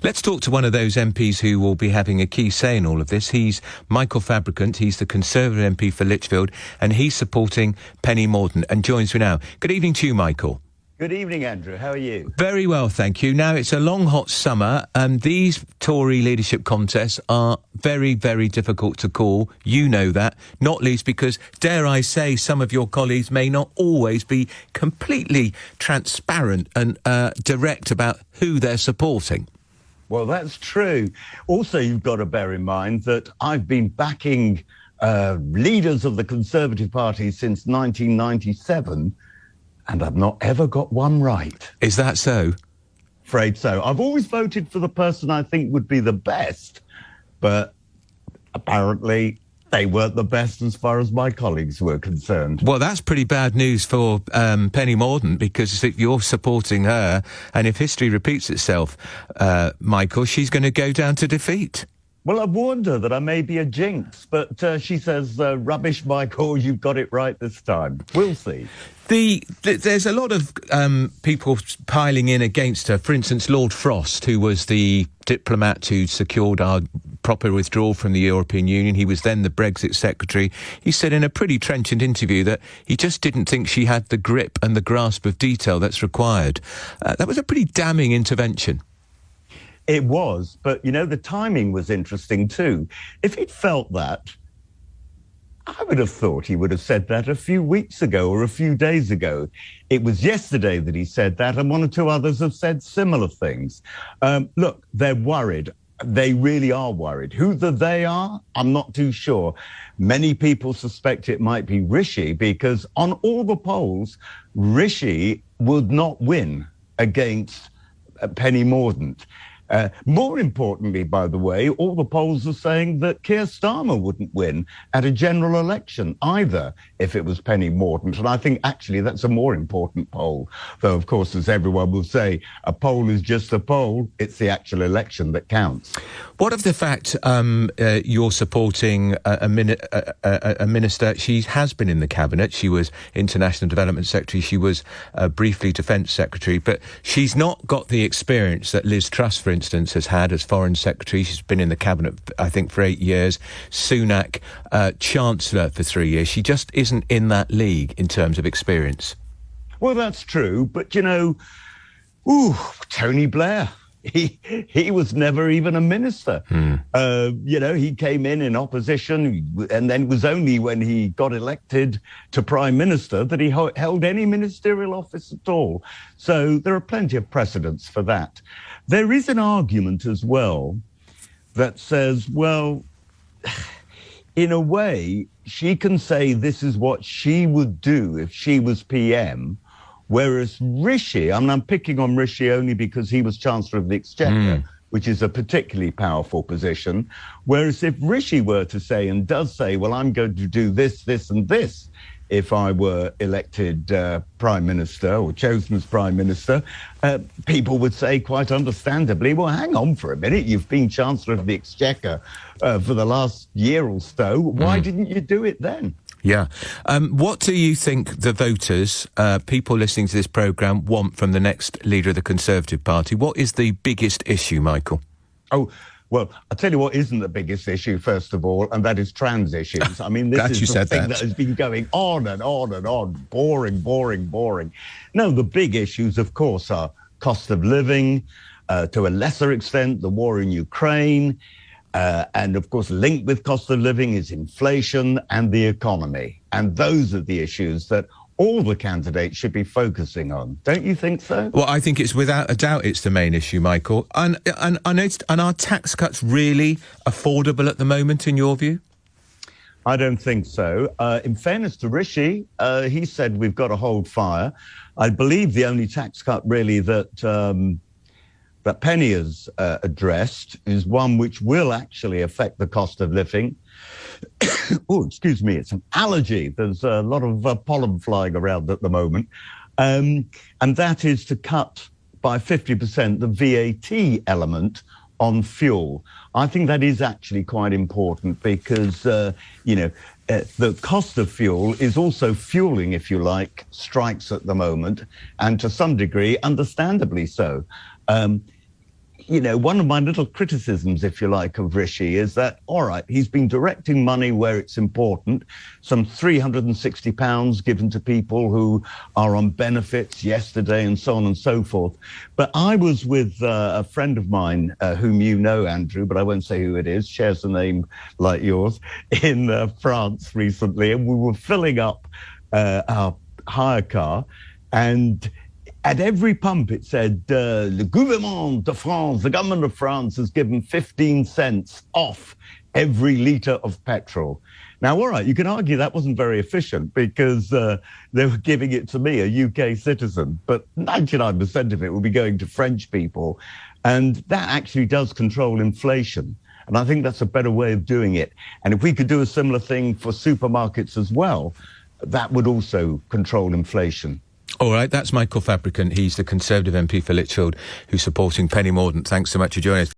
Let's talk to one of those MPs who will be having a key say in all of this. He's Michael Fabricant. He's the Conservative MP for Lichfield, and he's supporting Penny Mordaunt and joins me now. Good evening to you, Michael. Good evening, Andrew. How are you? Very well, thank you. Now, it's a long, hot summer, and these Tory leadership contests are very, very difficult to call. You know that, not least because, dare I say, some of your colleagues may not always be completely transparent and direct about who they're supporting. Well, that's true. Also, you've got to bear in mind that I've been backing leaders of the Conservative Party since 1997, and I've not ever got one right. Is that so? Afraid so. I've always voted for the person I think would be the best, but apparently they weren't the best as far as my colleagues were concerned. Well, that's pretty bad news for Penny Mordaunt, because if you're supporting her, and if history repeats itself, Michael, she's going to go down to defeat. Well, I've warned her that I may be a jinx, but she says, rubbish, Michael, you've got it right this time. We'll see. There's a lot of people piling in against her. For instance, Lord Frost, who was the diplomat who secured our proper withdrawal from the European Union. He was then the Brexit secretary. He said in a pretty trenchant interview that he just didn't think she had the grip and the grasp of detail that's required. That was a pretty damning intervention. It was, but, you know, the timing was interesting too. If he'd felt that, I would have thought he would have said that a few weeks ago or a few days ago. It was yesterday that he said that, and one or two others have said similar things. Look, they're worried. They really are worried. Who they are, I'm not too sure. Many people suspect it might be Rishi, because on all the polls, Rishi would not win against Penny Mordaunt. More importantly, by the way, all the polls are saying that Keir Starmer wouldn't win at a general election either if it was Penny Mordaunt. And I think actually that's a more important poll. Though, of course, as everyone will say, a poll is just a poll. It's the actual election that counts. What of the fact you're supporting a minister? She has been in the cabinet. She was International Development Secretary. She was briefly Defence Secretary. But she's not got the experience that Liz Truss, for instance, has had as Foreign Secretary. She's been in the cabinet, I think, for 8 years. Sunak, Chancellor for 3 years. She just isn't in that league in terms of experience. Well, that's true. But, you know, Tony Blair. He was never even a minister. You know, he came in opposition, and then it was only when he got elected to Prime Minister that he held any ministerial office at all. So there are plenty of precedents for that. There is an argument as well that says, well, in a way, she can say this is what she would do if she was PM, whereas Rishi, I mean, I'm picking on Rishi only because he was Chancellor of the Exchequer, which is a particularly powerful position. Whereas if Rishi were to say, and does say, well, I'm going to do this, this and this if I were elected Prime Minister or chosen as Prime Minister, people would say quite understandably, well, hang on for a minute, you've been Chancellor of the Exchequer for the last year or so. Why didn't you do it then? Yeah. What do you think the voters, people listening to this programme, want from the next leader of the Conservative Party? What is the biggest issue, Michael? Oh, well, I'll tell you what isn't the biggest issue, first of all, and that is trans issues. I mean, this is the thing that has been going on and on and on. Boring, boring, boring. No, the big issues, of course, are cost of living, to a lesser extent, the war in Ukraine, and, of course, linked with cost of living is inflation and the economy. And those are the issues that all the candidates should be focusing on. Don't you think so? Well, I think it's without a doubt it's the main issue, Michael. And are tax cuts really affordable at the moment, in your view? I don't think so. In fairness to Rishi, he said we've got to hold fire. I believe the only tax cut really that Penny has addressed is one which will actually affect the cost of living. Oh, excuse me, it's an allergy. There's a lot of pollen flying around at the moment. And that is to cut by 50% the VAT element on fuel. I think that is actually quite important because, the cost of fuel is also fueling, if you like, strikes at the moment, and to some degree, understandably so. one of my little criticisms, if you like, of Rishi is that, all right, he's been directing money where it's important, some £360 given to people who are on benefits yesterday and so on and so forth. But I was with a friend of mine, whom you know, Andrew, but I won't say who it is, shares a name like yours, in France recently, and we were filling up our hire car, and at every pump, it said, le gouvernement de France, the government of France has given 15 cents off every litre of petrol. Now, all right, you can argue that wasn't very efficient because they were giving it to me, a UK citizen, but 99% of it will be going to French people. And that actually does control inflation. And I think that's a better way of doing it. And if we could do a similar thing for supermarkets as well, that would also control inflation. All right, that's Michael Fabricant. He's the Conservative MP for Lichfield who's supporting Penny Mordaunt. Thanks so much for joining us.